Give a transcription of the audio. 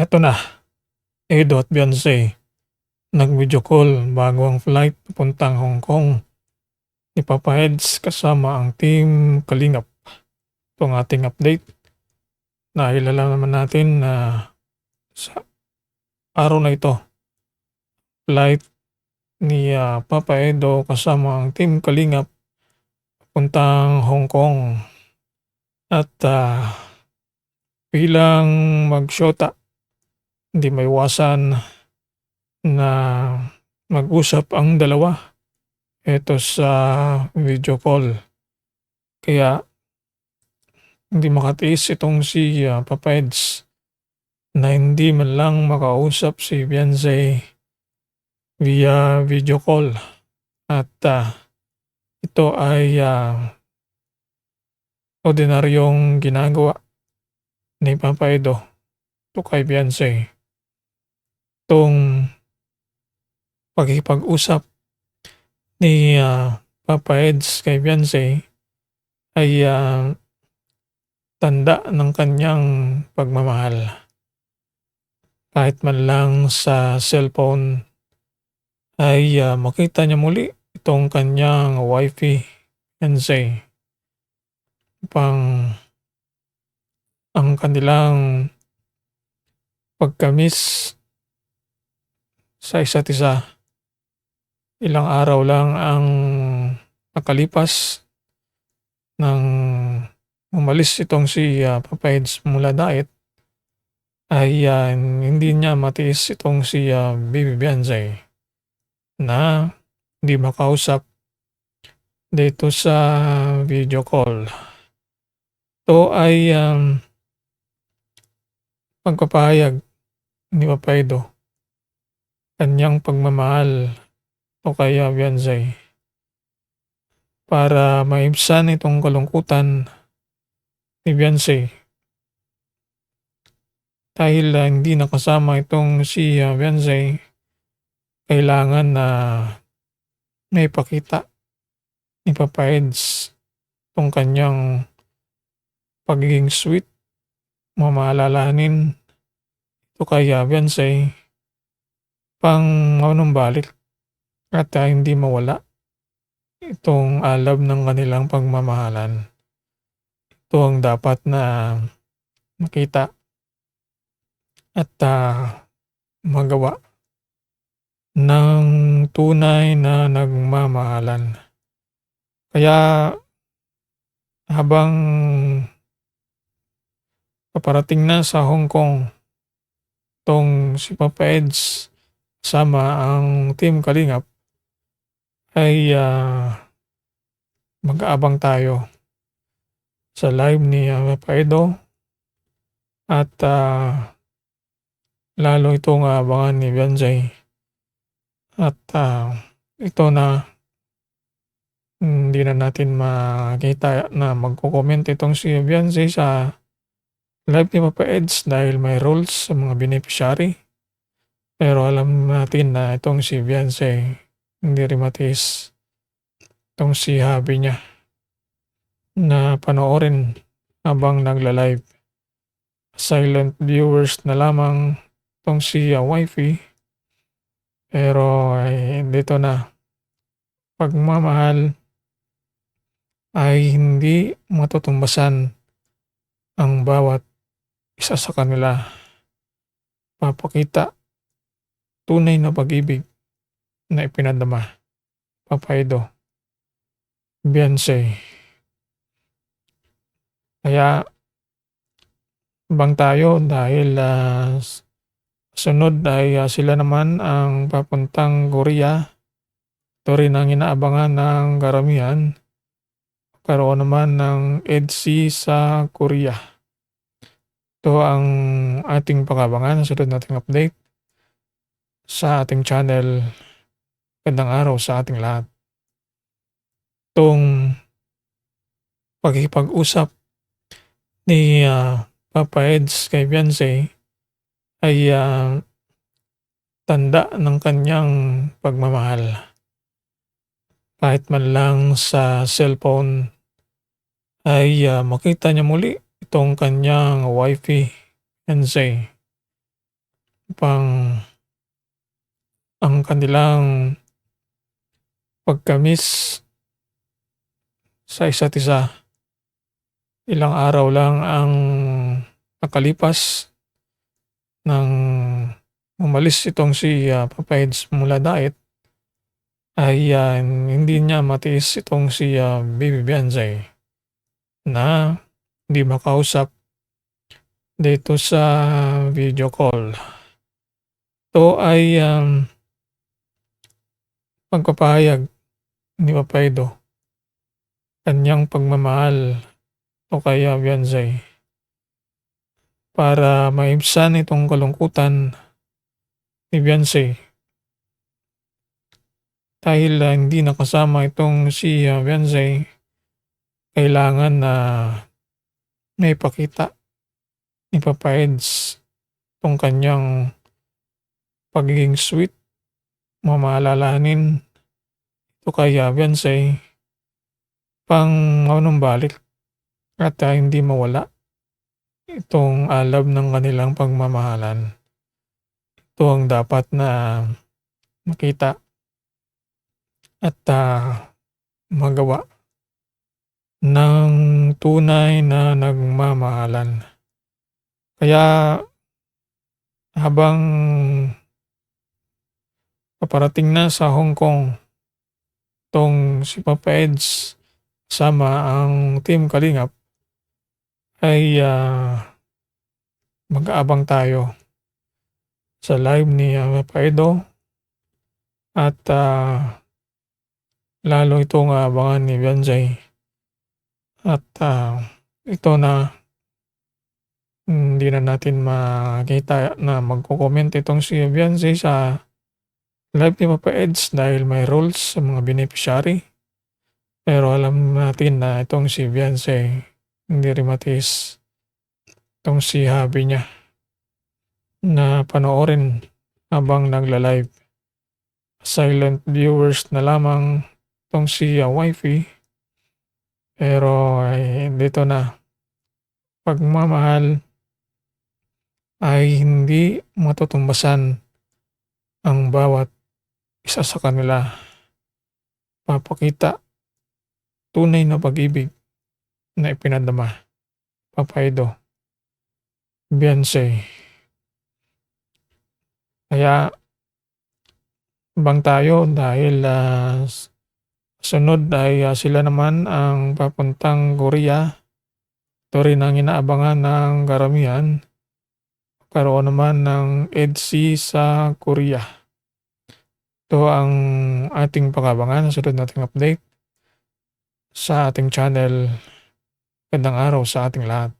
Eto na, Edo at Beyonce nag-video call bago ang flight papuntang Hong Kong ni Papa Eds kasama ang team Kalingap. Ito ang ating update. Naalala naman natin na sa araw na ito, flight ni Papa Edo kasama ang team Kalingap papuntang Hong Kong. At bilang magsyota, hindi maiwasan na mag-usap ang dalawa ito sa video call. Kaya hindi makatiis itong si Papa Eds na hindi man lang makausap si Beyonce via video call. At ito ay ordinaryong ginagawa ni Papa Edo to kay Beyonce. Itong pagkikipag-usap ni Papa Eds kay Beyonce ay tanda ng kanyang pagmamahal. Kahit man lang sa cellphone ay makita niya muli itong kanyang wifey, Beyonce, upang ang kanilang pagkamis sa isa't isa. Ilang araw lang ang nakalipas nang umalis itong si Papa Eds mula diet ay hindi niya matiis itong si Baby Beyonce na hindi makausap dito sa video call. Ito ay pagpapahayag ni Papa Edo kanyang pagmamahal o kay Beyonce para maibsan itong kalungkutan ni Beyonce dahil hindi nakasama itong si Beyonce. Kailangan na maipakita ni Papa Eds itong kanyang pagiging sweet, mamaalalahanin ito kay Beyonce pang manumbalik at hindi mawala itong alab ng kanilang pagmamahalan. Ito ang dapat na makita at magawa ng tunay na nagmamahalan. Kaya habang paparating na sa Hong Kong itong si Papa Eds kasama ang team Kalingap ay mag-aabang tayo sa live ni Papa Edo at lalo itong abangan ni Beyonce. At ito na hindi na natin makita na magko-comment itong si Beyonce sa live ni Papa Eds dahil may rules sa mga beneficiary. Pero alam natin na itong si Beyonce hindi rin matiis itong si hubby niya na panoorin habang nagla-live. Silent viewers na lamang itong si wifey. Pero dito na pagmamahal ay hindi matutumbasan ang bawat isa sa kanila. Papakita tunay na pag-ibig na ipinadama Papa Edo, Beyonce. Kaya bang tayo dahil sunod ay sila naman ang papuntang Korea. Ito rin ang inaabangan ng karamihan. Karoon naman ng EDC sa Korea. Ito ang ating pag-abangan sa sunod nating update sa ating channel. Magandang araw sa ating lahat. Itong pagkikipag-usap ni Papa Eds kay Beyonce ay tanda ng kanyang pagmamahal. Kahit man lang sa cellphone ay makita niya muli itong kanyang wifey, Beyonce, upang ang kanilang pagka-miss sa isa't isa. Ilang araw lang ang nakalipas nang umalis itong si, Papa Eds mula diet ay, hindi niya matiis itong si, Baby Beyonce na hindi makausap dito sa video call. Ito ay, pagpapahayag ni Papa Edo kanyang pagmamahal o kay, Beyonce para maibsan itong kalungkutan ni Beyonce dahil, hindi nakasama itong si, Beyonce. Kailangan na maipakita ni Papa Eds itong kanyang pagiging sweet, mamaalalahanin ito kay, Beyonce pang manumbalik at, hindi mawala itong alab ng kanilang pagmamahalan. Ito ang dapat na makita at, magawa ng tunay na nagmamahalan. Kaya habang paparating na sa Hong Kong 'tong si Papa Eds kasama ang Team Kalingap ay, mag-aabang tayo sa live ni, Papa Edo at, lalo itong aabangan ni Beyonce at, ito na hindi na natin makita na magko-comment itong si Beyonce sa live ni Papa Eds dahil may rules sa mga beneficiary. Pero alam natin na itong si Beyonce hindi rin matiis itong si hubby niya na panoorin habang nagla-live. Silent viewers na lamang itong si, wifey. Pero ay dito na, pagmamahal ay hindi matutumbasan ang bawat isa sa kanila. Papakita tunay na pag-ibig na ipinadama. Papa Edo, Beyonce. Kaya abang tayo dahil, sunod ay, sila naman ang papuntang Korea. Ito rin ang inaabangan ng karamihan. Karoon naman ng EDC sa Korea. Ito ang ating pag-aabangan sa sunod nating update sa ating channel. Magandang araw sa ating lahat.